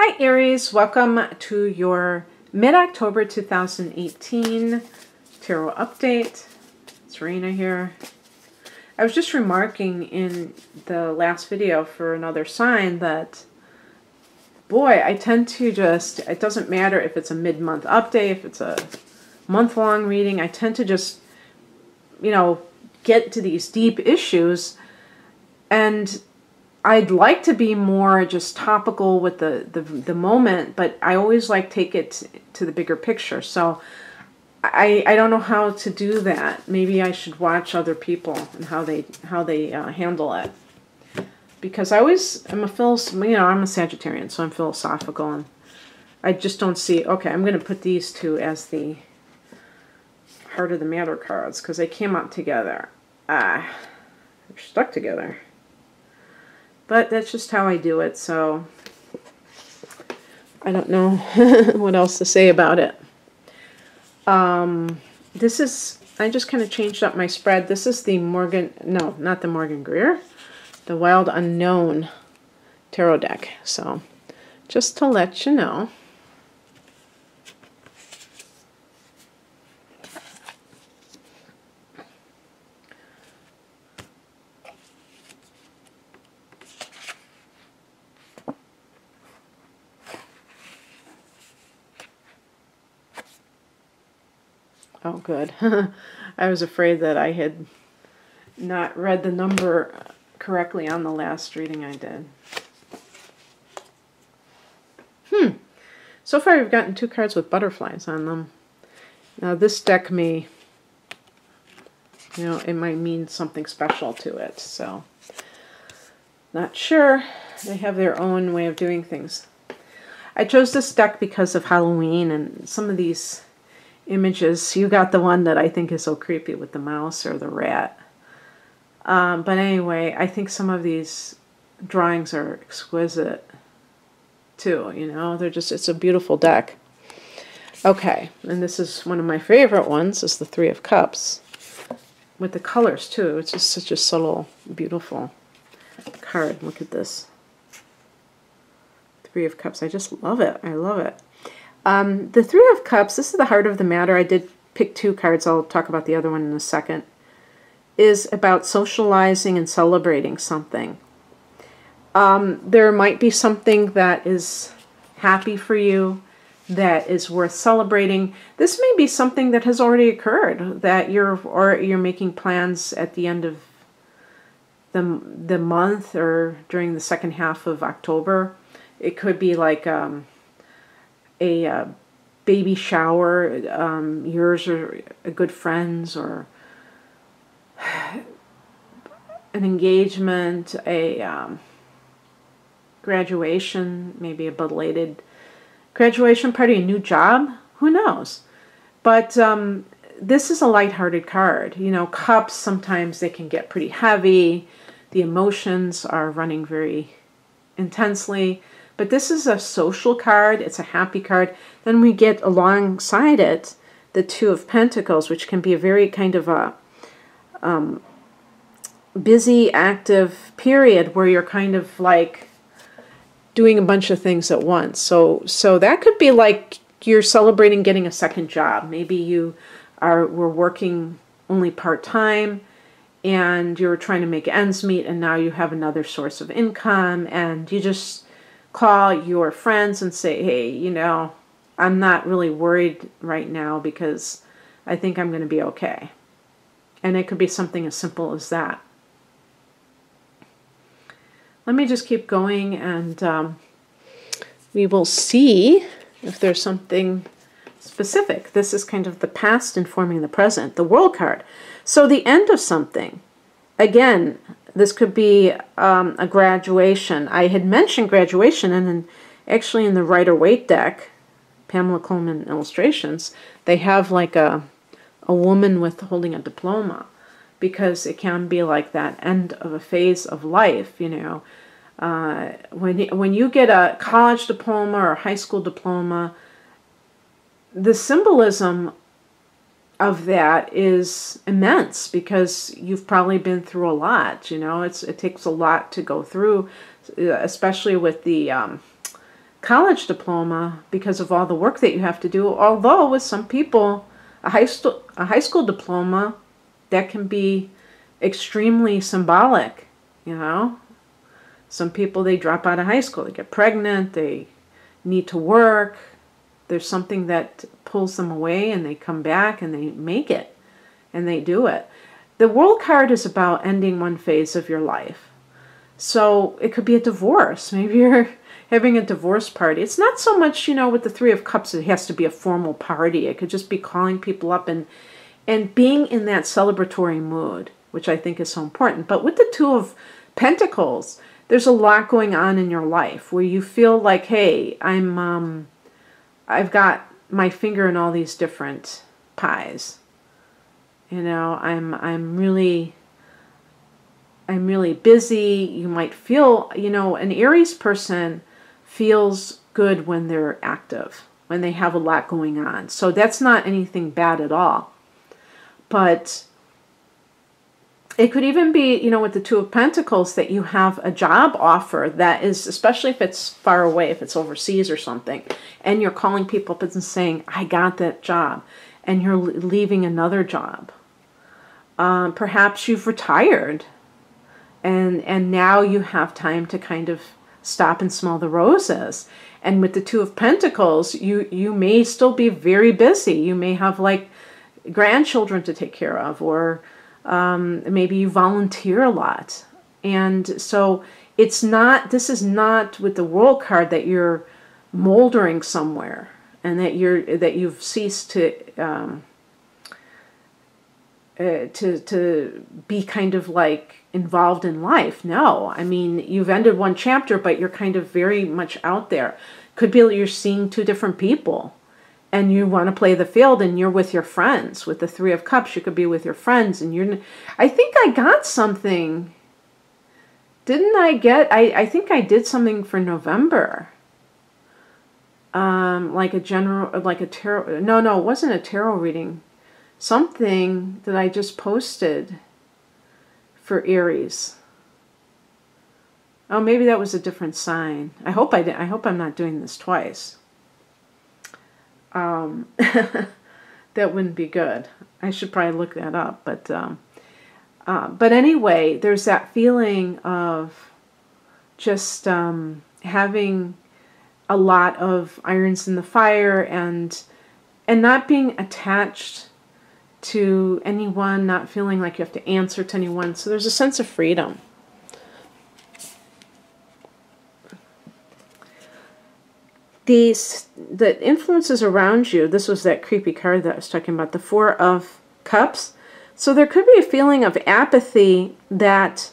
Hi Aries, welcome to your mid-October 2018 tarot update. It's Rena here. I was just remarking in the last video for another sign that, boy, I tend to just, it doesn't matter if it's a mid-month update, if it's a month-long reading, I tend to just, get to these deep issues, and I'd like to be more just topical with the moment, but I always like take it to the bigger picture. So I don't know how to do that. Maybe I should watch other people and how they handle it. Because I always I'm a Sagittarian, so I'm philosophical, and I just don't see. Okay, I'm going to put these two as the heart of the matter cards because they came out together. They're stuck together. But that's just how I do it, so I don't know what else to say about it. This is, I just kind of changed up my spread. This is the not the Morgan Greer, the Wild Unknown tarot deck. So just to let you know. Oh, good. I was afraid that I had not read the number correctly on the last reading I did. So far, we've gotten two cards with butterflies on them. Now, this deck may, it might mean something special to it. So, not sure. They have their own way of doing things. I chose this deck because of Halloween and some of these images. You got the one that I think is so creepy with the mouse or the rat. But anyway, I think some of these drawings are exquisite too, they're just, it's a beautiful deck. Okay, and this is one of my favorite ones, is the Three of Cups. With the colors too, it's just such a subtle, beautiful card. Look at this. Three of Cups, I just love it, I love it. The Three of Cups, this is the heart of the matter. I did pick two cards. I'll talk about the other one in a second. Is about socializing and celebrating something. There might be something that is happy for you, that is worth celebrating. This may be something that has already occurred, that you're making plans at the end of the month or during the second half of October. It could be like a baby shower, yours or a good friend's, or an engagement, a graduation, maybe a belated graduation party, a new job, who knows? But this is a lighthearted card. Cups, sometimes they can get pretty heavy. The emotions are running very intensely. But this is a social card. It's a happy card. Then we get alongside it the Two of Pentacles, which can be a very kind of a busy, active period where you're kind of like doing a bunch of things at once. So that could be like you're celebrating getting a second job. Maybe you were working only part-time and you're trying to make ends meet, and now you have another source of income, and you just call your friends and say, hey, I'm not really worried right now because I think I'm going to be okay. And it could be something as simple as that. Let me just keep going, and we will see if there's something specific. This is kind of the past informing the present, the World card. So the end of something. Again, this could be a graduation. I had mentioned graduation, and then actually in the Rider-Waite deck, Pamela Coleman Illustrations, they have like a woman holding a diploma, because it can be like that end of a phase of life. When you get a college diploma or a high school diploma, the symbolism of that is immense, because you've probably been through a lot. It takes a lot to go through, especially with the college diploma because of all the work that you have to do. Although with some people, a high school diploma, that can be extremely symbolic, you know. Some people, they drop out of high school, they get pregnant, they need to work. There's something that pulls them away and they come back and they make it and they do it. The World card is about ending one phase of your life. So it could be a divorce. Maybe you're having a divorce party. It's not so much, you know, with the Three of Cups, it has to be a formal party. It could just be calling people up and being in that celebratory mood, which I think is so important. But with the Two of Pentacles, there's a lot going on in your life where you feel like, hey, I've got my finger in all these different pies. You know, I'm really busy. You might feel, you know, an Aries person feels good when they're active, when they have a lot going on. So that's not anything bad at all. But it could even be, you know, with the Two of Pentacles, that you have a job offer that is, especially if it's far away, if it's overseas or something, and you're calling people up and saying, I got that job, and you're leaving another job. Perhaps you've retired, and now you have time to kind of stop and smell the roses. And with the Two of Pentacles, you may still be very busy. You may have like grandchildren to take care of, or maybe you volunteer a lot. And so it's not, this is not with the World card that you're moldering somewhere and that you've ceased to be kind of like involved in life. No, I mean, you've ended one chapter, but you're kind of very much out there. Could be you're seeing two different people and you want to play the field and you're with your friends. With the Three of Cups, you could be with your friends and you're, I think I got something. Didn't I get, I think I did something for November. Like a general, like a tarot, no, it wasn't a tarot reading. Something that I just posted for Aries. Oh, maybe that was a different sign. I hope I'm not doing this twice. That wouldn't be good. I should probably look that up. But anyway, there's that feeling of just having a lot of irons in the fire and not being attached to anyone, not feeling like you have to answer to anyone. So there's a sense of freedom. The influences around you, this was that creepy card that I was talking about, the Four of Cups. So there could be a feeling of apathy that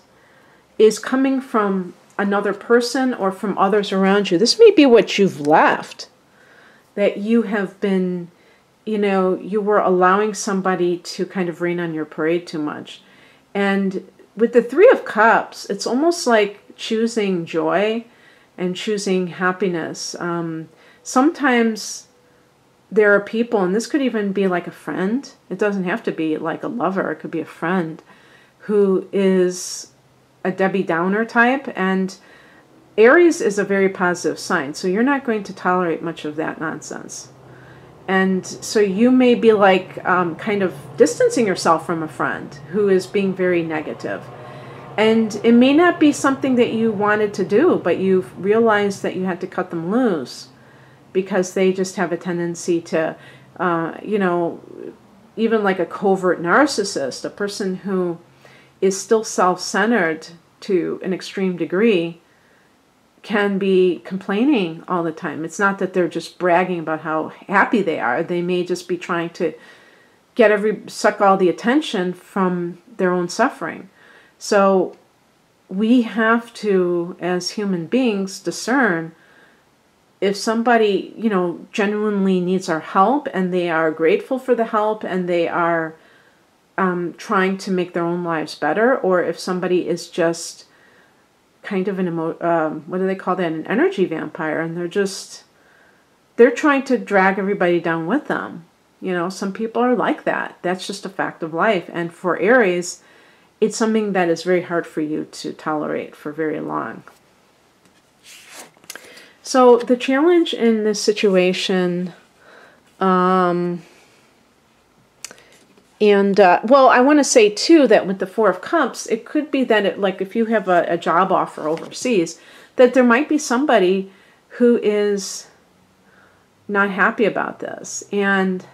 is coming from another person or from others around you. This may be what you've left, that you have been, you know, you were allowing somebody to kind of rain on your parade too much. And with the Three of Cups, it's almost like choosing joy and choosing happiness. Sometimes there are people, and this could even be like a friend. It doesn't have to be like a lover. It could be a friend who is a Debbie Downer type. And Aries is a very positive sign, so you're not going to tolerate much of that nonsense. And so you may be like kind of distancing yourself from a friend who is being very negative. And it may not be something that you wanted to do, but you've realized that you had to cut them loose because they just have a tendency to, you know, even like a covert narcissist, a person who is still self-centered to an extreme degree, can be complaining all the time. It's not that they're just bragging about how happy they are. They may just be trying to suck all the attention from their own suffering. So we have to, as human beings, discern if somebody, you know, genuinely needs our help and they are grateful for the help and they are trying to make their own lives better, or if somebody is just kind of what do they call that? An energy vampire, and they're trying to drag everybody down with them. You know, some people are like that. That's just a fact of life. And for Aries, it's something that is very hard for you to tolerate for very long. So the challenge in this situation, well, I want to say too that with the Four of Cups, it could be that like if you have a job offer overseas, that there might be somebody who is not happy about this, and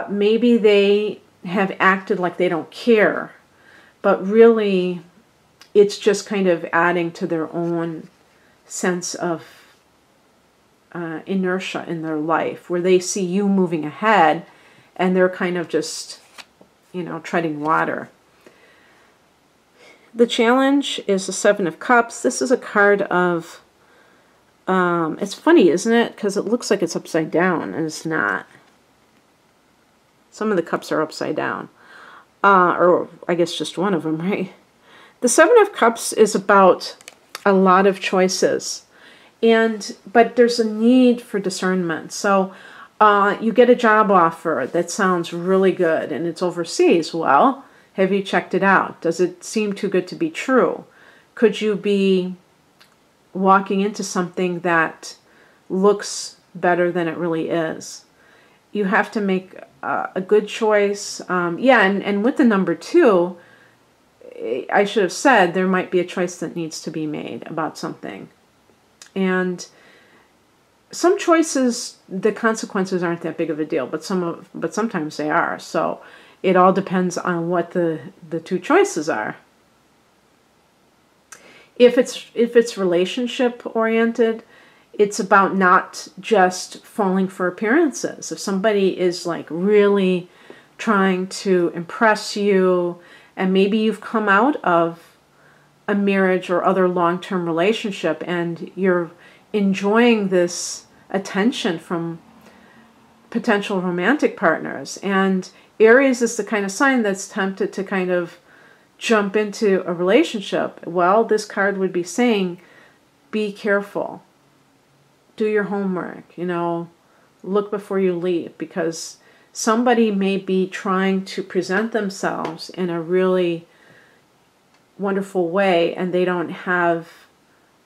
maybe they have acted like they don't care, but really it's just kind of adding to their own sense of inertia in their life, where they see you moving ahead and they're kind of just, you know, treading water. The challenge is the Seven of Cups. This is a card of, it's funny, isn't it? Because it looks like it's upside down, and it's not. Some of the cups are upside down. Or I guess just one of them, right? The Seven of Cups is about a lot of choices. But there's a need for discernment. So you get a job offer that sounds really good and it's overseas. Well, have you checked it out? Does it seem too good to be true? Could you be walking into something that looks better than it really is? You have to make a good choice. And with the number 2, I should have said there might be a choice that needs to be made about something. And some choices, the consequences aren't that big of a deal, but sometimes they are. So it all depends on what the 2 choices are. If it's relationship oriented, it's about not just falling for appearances. If somebody is like really trying to impress you, and maybe you've come out of a marriage or other long-term relationship and you're enjoying this attention from potential romantic partners, and Aries is the kind of sign that's tempted to kind of jump into a relationship, well, this card would be saying, be careful. Do your homework, you know, look before you leave, because somebody may be trying to present themselves in a really wonderful way and they don't have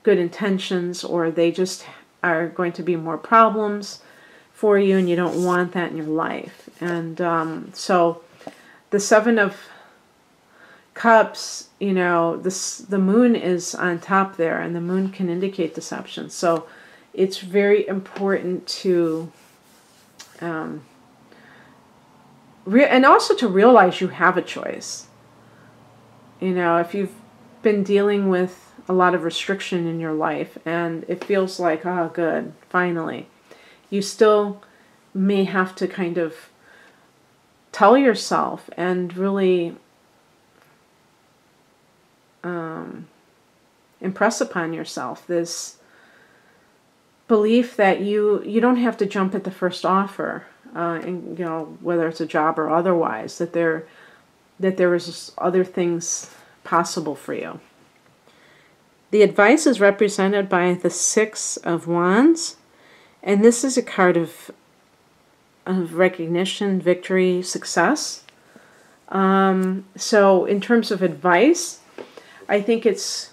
good intentions, or they just are going to be more problems for you and you don't want that in your life. And so the Seven of Cups, you know, the moon is on top there, and the moon can indicate deception. So it's very important to and also to realize you have a choice. You know, if you've been dealing with a lot of restriction in your life and it feels like, oh, good, finally, you still may have to kind of tell yourself and really impress upon yourself this belief that you don't have to jump at the first offer, and you know, whether it's a job or otherwise, that there is other things possible for you. The advice is represented by the Six of Wands, and this is a card of recognition, victory, success. So in terms of advice, I think it's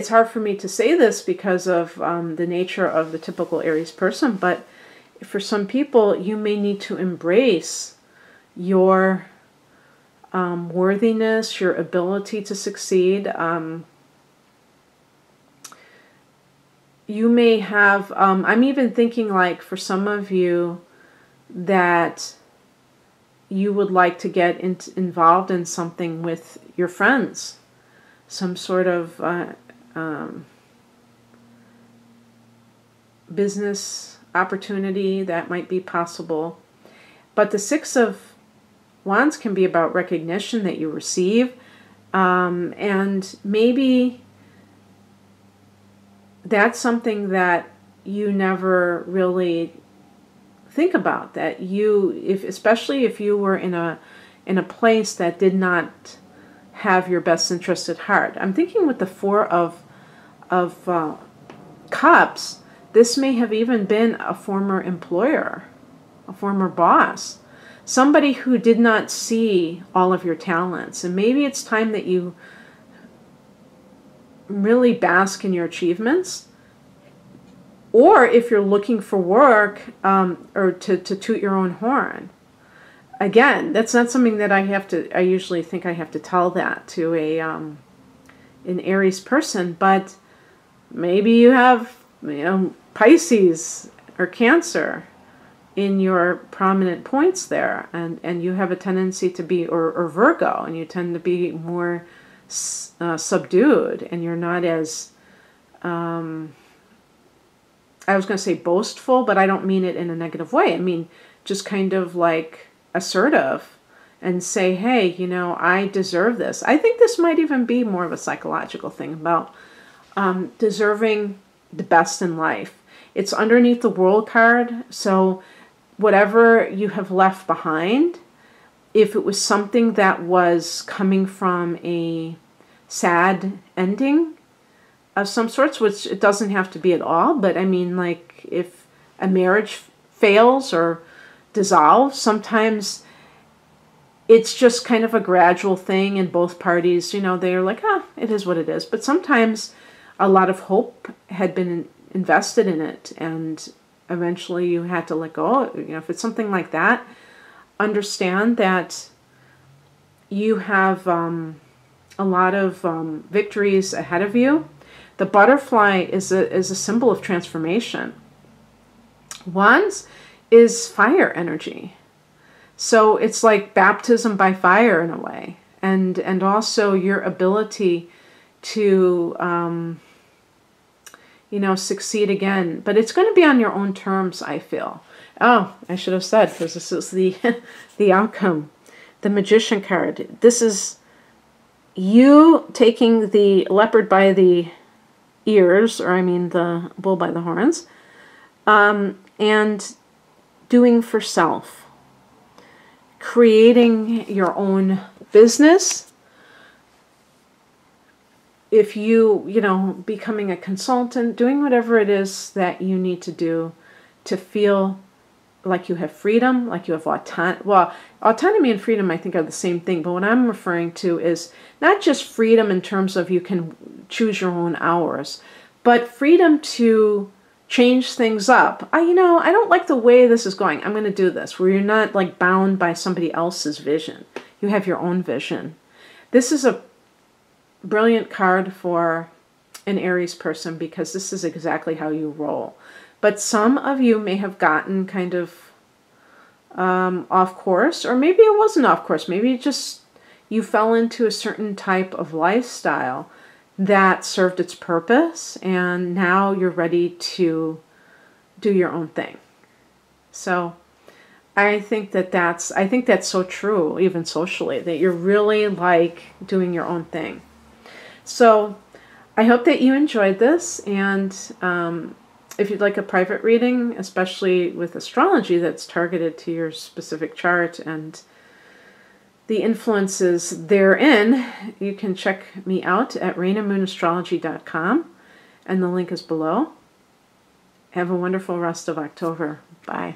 hard for me to say this because of the nature of the typical Aries person, but for some people, you may need to embrace your worthiness, your ability to succeed. You may have, I'm even thinking like for some of you that you would like to get involved in something with your friends, some sort of business opportunity that might be possible. But the Six of Wands can be about recognition that you receive, and maybe that's something that you never really think about, that especially if you were in a place that did not have your best interest at heart. I'm thinking with the Four of Cups, this may have even been a former employer, a former boss, somebody who did not see all of your talents. And maybe it's time that you really bask in your achievements. Or if you're looking for work, or to toot your own horn. Again, that's not something that I usually think I have to tell that to an Aries person, but maybe you have, Pisces or Cancer in your prominent points there, and you have a tendency to be, or Virgo, and you tend to be more subdued, and you're not as, I was going to say boastful, but I don't mean it in a negative way. I mean just kind of like assertive and say, hey, I deserve this. I think this might even be more of a psychological thing about deserving the best in life. It's underneath the World card, so whatever you have left behind, if it was something that was coming from a sad ending of some sorts, which it doesn't have to be at all, but I mean, like, if a marriage fails or dissolves, sometimes it's just kind of a gradual thing, and both parties, they're like, it is what it is. But sometimes a lot of hope had been invested in it, and eventually you had to let go. If it's something like that, understand that you have a lot of victories ahead of you. The butterfly is a symbol of transformation. Wands is fire energy. So it's like baptism by fire in a way. And also your ability to, succeed again. But it's going to be on your own terms, I feel. Oh, I should have said, because this is the outcome. The Magician card. This is you taking the leopard by the ears, or I mean the bull by the horns, and doing for self. Creating your own business. If you, becoming a consultant, doing whatever it is that you need to do to feel like you have freedom, like you have autonomy. Well, autonomy and freedom, I think, are the same thing. But what I'm referring to is not just freedom in terms of you can choose your own hours, but freedom to change things up. I don't like the way this is going. I'm going to do this, where you're not like bound by somebody else's vision. You have your own vision. This is a brilliant card for an Aries person, because this is exactly how you roll. But some of you may have gotten kind of off course, or maybe it wasn't off course. Maybe just you fell into a certain type of lifestyle that served its purpose, and now you're ready to do your own thing. So I think that's so true, even socially, that you're really like doing your own thing. So I hope that you enjoyed this, and if you'd like a private reading, especially with astrology that's targeted to your specific chart and the influences therein, you can check me out at rainandmoonastrology.com, and the link is below. Have a wonderful rest of October. Bye.